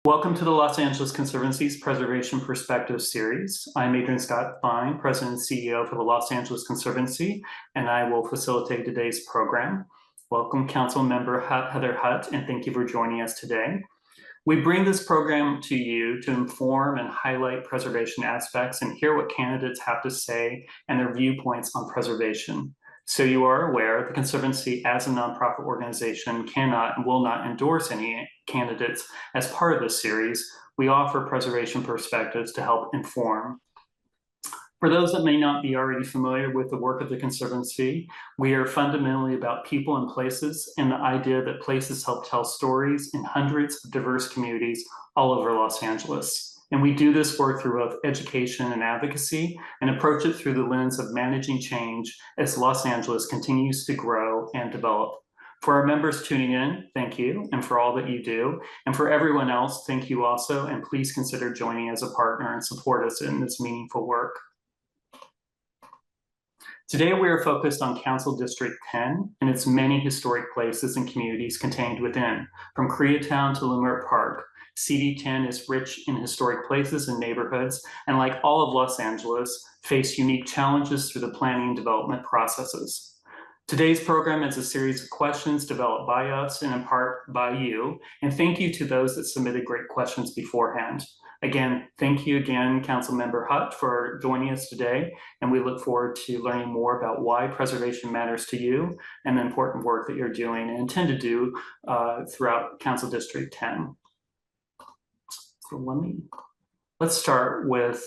Welcome to the Los Angeles Conservancy's Preservation Perspective series. I'm Adrian Scott Fine, President and CEO for the Los Angeles Conservancy, and I will facilitate today's program. Welcome, Councilmember Heather Hutt, and thank you for joining us today. We bring this program to you to inform and highlight preservation aspects and hear what candidates have to say and their viewpoints on preservation. So you are aware, the Conservancy as a nonprofit organization cannot and will not endorse any candidates as part of this series. We offer preservation perspectives to help inform. For those that may not be already familiar with the work of the Conservancy, we are fundamentally about people and places and the idea that places help tell stories in hundreds of diverse communities all over Los Angeles. And we do this work through both education and advocacy and approach it through the lens of managing change as Los Angeles continues to grow and develop. For our members tuning in, thank you, and for all that you do. And for everyone else, thank you also, and please consider joining as a partner and support us in this meaningful work. Today, we are focused on Council District 10 and its many historic places and communities contained within, from Koreatown to Leimert Park. CD10 is rich in historic places and neighborhoods, and like all of Los Angeles, face unique challenges through the planning and development processes. Today's program is a series of questions developed by us and in part by you, and thank you to those that submitted great questions beforehand. Again, thank you again, Councilmember Hutt, for joining us today, and we look forward to learning more about why preservation matters to you and the important work that you're doing and intend to do throughout Council District 10. So let's start with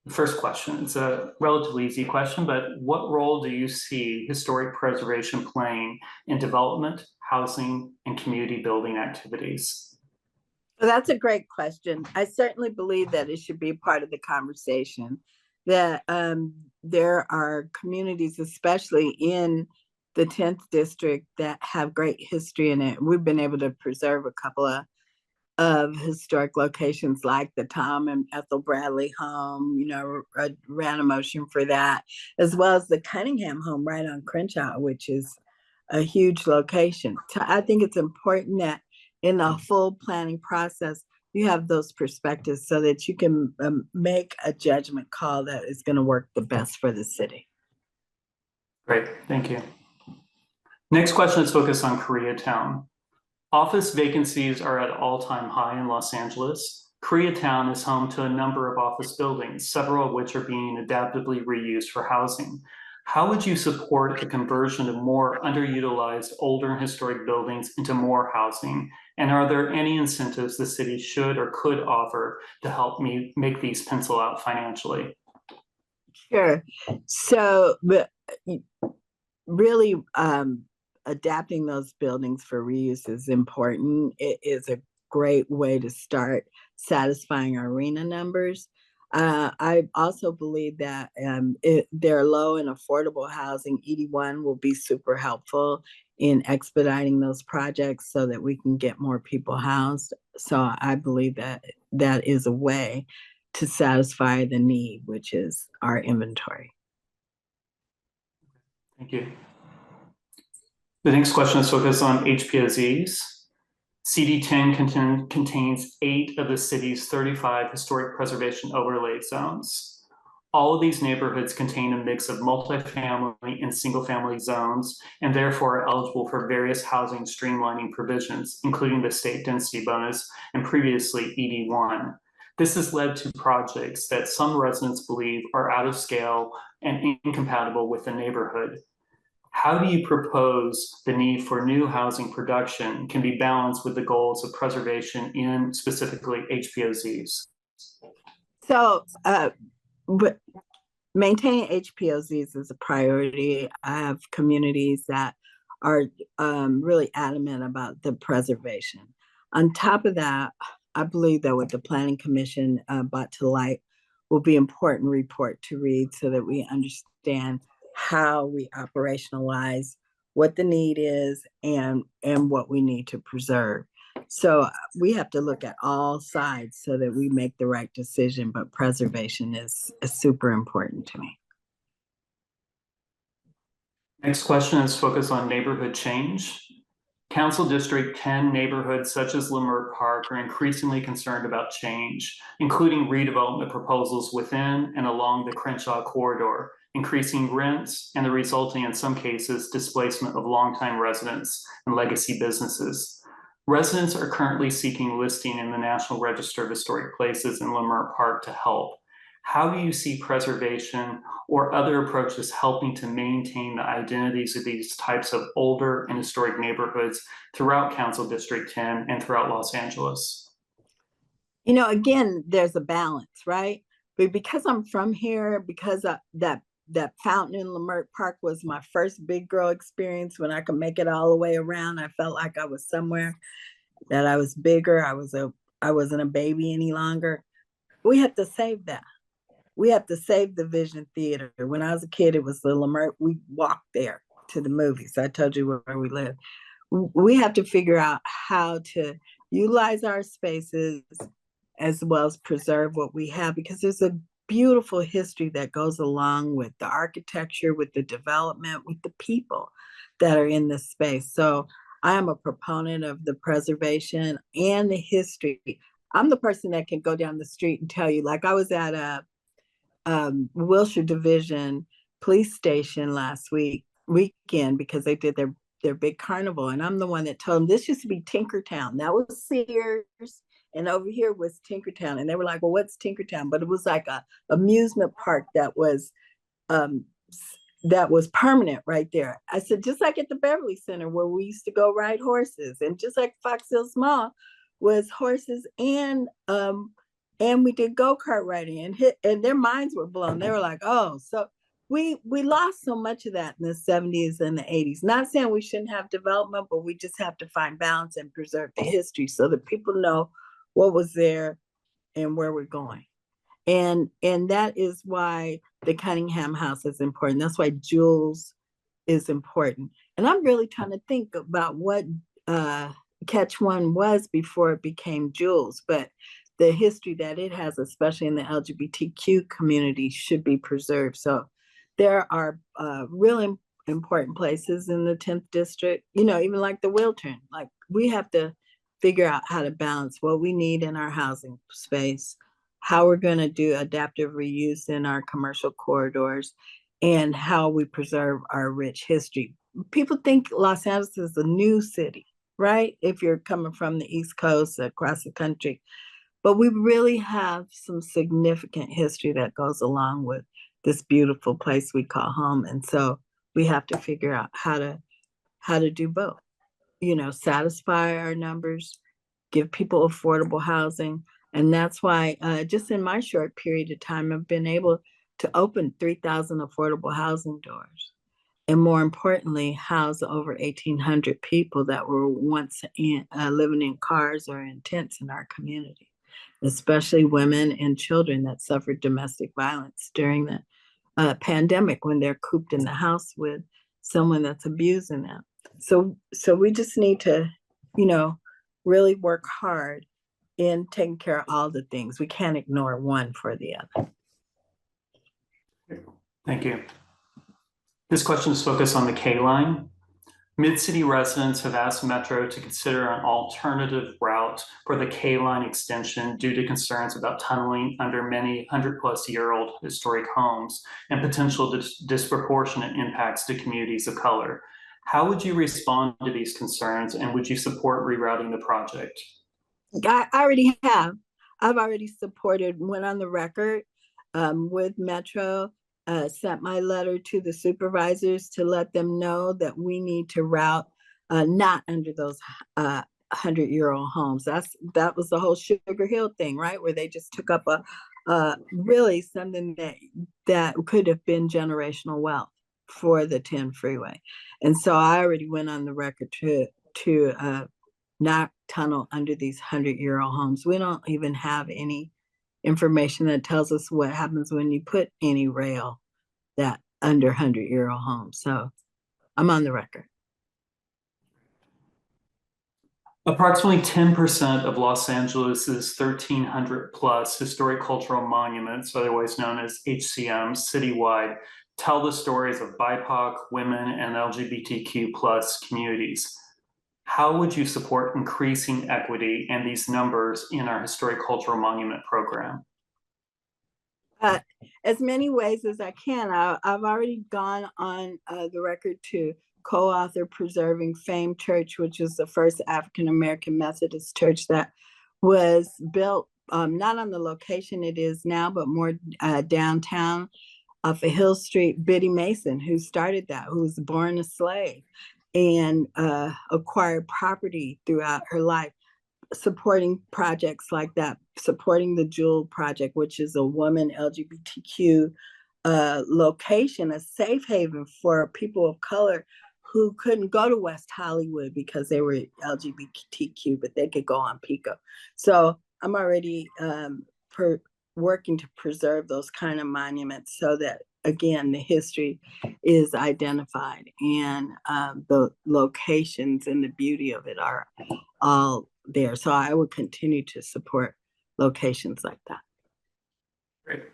the first question. It's a relatively easy question, but what role do you see historic preservation playing in development, housing, and community building activities? Well, that's a great question. I certainly believe that it should be part of the conversation, that there are communities, especially in the 10th district, that have great history in it. We've been able to preserve a couple of historic locations like the Tom and Ethel Bradley home, ran a motion for that, as well as the Cunningham home right on Crenshaw, which is a huge location. So I think it's important that in the full planning process, you have those perspectives so that you can make a judgment call that is going to work the best for the city. Great, thank you. Next question is focused on Koreatown. Office vacancies are at all-time high in Los Angeles. Koreatown is home to a number of office buildings, several of which are being adaptively reused for housing. How would you support the conversion of more underutilized older and historic buildings into more housing? And are there any incentives the city should or could offer to help make these pencil out financially? Sure. So really, adapting those buildings for reuse is important. It is a great way to start satisfying our arena numbers. I also believe that they're low and affordable housing. ED1 will be super helpful in expediting those projects so that we can get more people housed. So I believe that that is a way to satisfy the need, which is our inventory. Thank you. The next question is focused on HPOZs. CD10 contains 8 of the city's 35 historic preservation overlay zones. All of these neighborhoods contain a mix of multifamily and single-family zones, and therefore are eligible for various housing streamlining provisions, including the state density bonus and previously ED1. This has led to projects that some residents believe are out of scale and incompatible with the neighborhood. How do you propose the need for new housing production can be balanced with the goals of preservation in specifically HPOZs? So, but maintaining HPOZs is a priority. I have communities that are really adamant about the preservation. On top of that, I believe that what the Planning Commission brought to light will be an important report to read so that we understand how we operationalize what the need is and what we need to preserve. So we have to look at all sides so that we make the right decision, but preservation is super important to me. Next question is focused on neighborhood change. Council District 10 neighborhoods such as Leimert Park are increasingly concerned about change, including redevelopment proposals within and along the Crenshaw corridor, increasing rents, and the resulting, in some cases, displacement of longtime residents and legacy businesses. Residents are currently seeking listing in the National Register of Historic Places in Leimert Park to help. How do you see preservation or other approaches helping to maintain the identities of these types of older and historic neighborhoods throughout Council District 10 and throughout Los Angeles? You know, again, there's a balance, right? But because I'm from here, because that fountain in Leimert Park was my first big girl experience when I could make it all the way around. I felt like I was somewhere, that I was bigger. I wasn't a baby any longer. We have to save that. We have to save the Vision Theater. When I was a kid, it was the Leimert. We walked there to the movies. I told you where we live. We have to figure out how to utilize our spaces as well as preserve what we have, because there's a beautiful history that goes along with the architecture, with the development, with the people that are in this space. So I am a proponent of the preservation and the history. I'm the person that can go down the street and tell you, like I was at a Wilshire Division police station last weekend because they did their big carnival, and I'm the one that told them this used to be Tinkertown. That was Sears, and over here was Tinkertown. And they were like, "Well, what's Tinkertown?" But it was like a amusement park um, that was permanent right there. I said, just like at the Beverly Center where we used to go ride horses, and just like Fox Hills Mall was horses and we did go-kart riding, and their minds were blown. They were like, oh, so we lost so much of that in the 70s and the 80s. Not saying we shouldn't have development, but we just have to find balance and preserve the history so that people know what was there and where we're going. And that is why the Cunningham House is important. That's why Jules is important. And I'm really trying to think about what Catch One was before it became Jules, but the history that it has, especially in the LGBTQ community, should be preserved. So there are really important places in the 10th district, you know, even like the Wiltern. Like, we have to figure out how to balance what we need in our housing space, how we're going to do adaptive reuse in our commercial corridors, and how we preserve our rich history. People think Los Angeles is a new city, right? If you're coming from the East Coast across the country. But we really have some significant history that goes along with this beautiful place we call home. And so we have to figure out how to do both, you know, satisfy our numbers, give people affordable housing. And that's why just in my short period of time, I've been able to open 3,000 affordable housing doors. And more importantly, house over 1,800 people that were once living in cars or in tents in our community, especially women and children that suffered domestic violence during the pandemic when they're cooped in the house with someone that's abusing them. So we just need to, you know, really work hard in taking care of all the things. We can't ignore one for the other. Thank you. This question is focused on the K line. Mid-City residents have asked Metro to consider an alternative route for the K line extension due to concerns about tunneling under many 100-plus-year-old historic homes and potential disproportionate impacts to communities of color. How would you respond to these concerns, and would you support rerouting the project? I already have. I've already supported, went on the record with Metro, sent my letter to the supervisors to let them know that we need to route not under those 100-year-old homes. That was the whole Sugar Hill thing, right? Where they just took up really something that could have been generational wealth for the 10 freeway. And so I already went on the record to not tunnel under these 100-year-old homes. We don't even have any information that tells us what happens when you put any rail that under 100-year-old homes. So I'm on the record. Approximately 10% of Los Angeles's 1,300 plus historic cultural monuments, otherwise known as HCMs, citywide, tell the stories of BIPOC, women, and LGBTQ plus communities. how would you support increasing equity and these numbers in our historic cultural monument program? As many ways as I can. I've already gone on the record to co-author Preserving Fame Church, which is the first African-American Methodist church that was built not on the location it is now, but more downtown off of Hill Street. Biddy Mason, who started that, who was born a slave and acquired property throughout her life, supporting projects like that, supporting the Jewel Project, which is a woman LGBTQ location, a safe haven for people of color who couldn't go to West Hollywood because they were LGBTQ, but they could go on Pico. So I'm already working to preserve those kind of monuments so that, again, the history is identified and the locations and the beauty of it are all there. So I would continue to support locations like that. Great.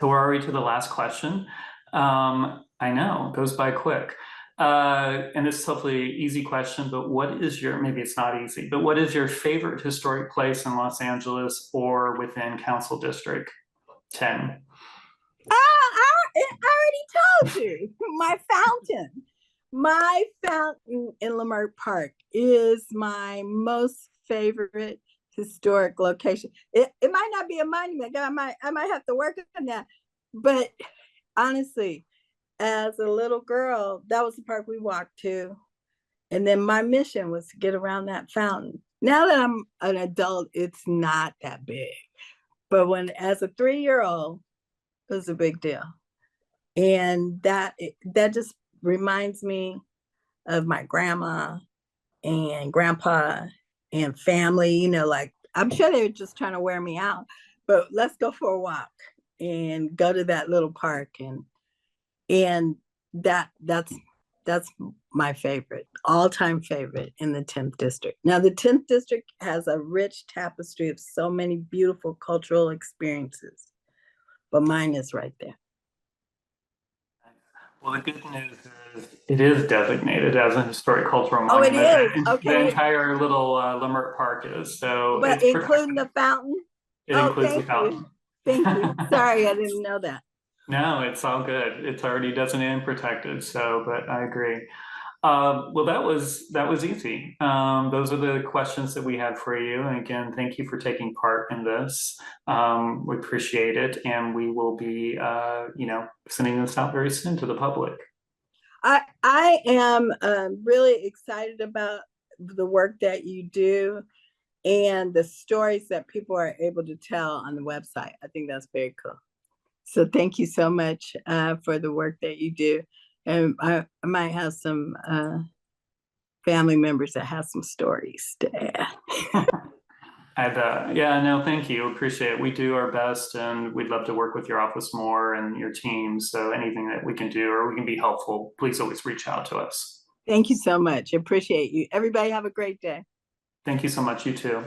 So we're already to the last question. I know, it goes by quick. And this is hopefully an easy question, but what is your, maybe it's not easy, but what is your favorite historic place in Los Angeles or within Council District 10? I already told you, my fountain. My fountain in Leimert Park is my most favorite historic location. It might not be a monument. I might have to work on that. But honestly, as a little girl, that was the park we walked to. And then my mission was to get around that fountain. Now that I'm an adult, it's not that big. But when, as a 3-year-old, it was a big deal. And that just reminds me of my grandma and grandpa and family, you know, like I'm sure they were just trying to wear me out, but let's go for a walk and go to that little park. And that's my favorite, all-time favorite in the 10th district. Now the 10th district has a rich tapestry of so many beautiful cultural experiences, but mine is right there. Well, the good news is it is designated as a historic cultural Oh, it monument. is? Okay. The entire little Leimert Park is, so But it's including the fountain? It includes the fountain. Thank you. Sorry, I didn't know that. No, it's all good. It's already designated and protected. So, but I agree. Well, that was easy. Those are the questions that we had for you. And again, thank you for taking part in this. We appreciate it, and we will be, sending this out very soon to the public. I am really excited about the work that you do and the stories that people are able to tell on the website. I think that's very cool. So thank you so much for the work that you do. And I might have some family members that have some stories to add. Thank you. Appreciate it. We do our best, and we'd love to work with your office more and your team. So anything that we can do or we can be helpful, please always reach out to us. Thank you so much. Appreciate you. Everybody have a great day. Thank you so much. You too.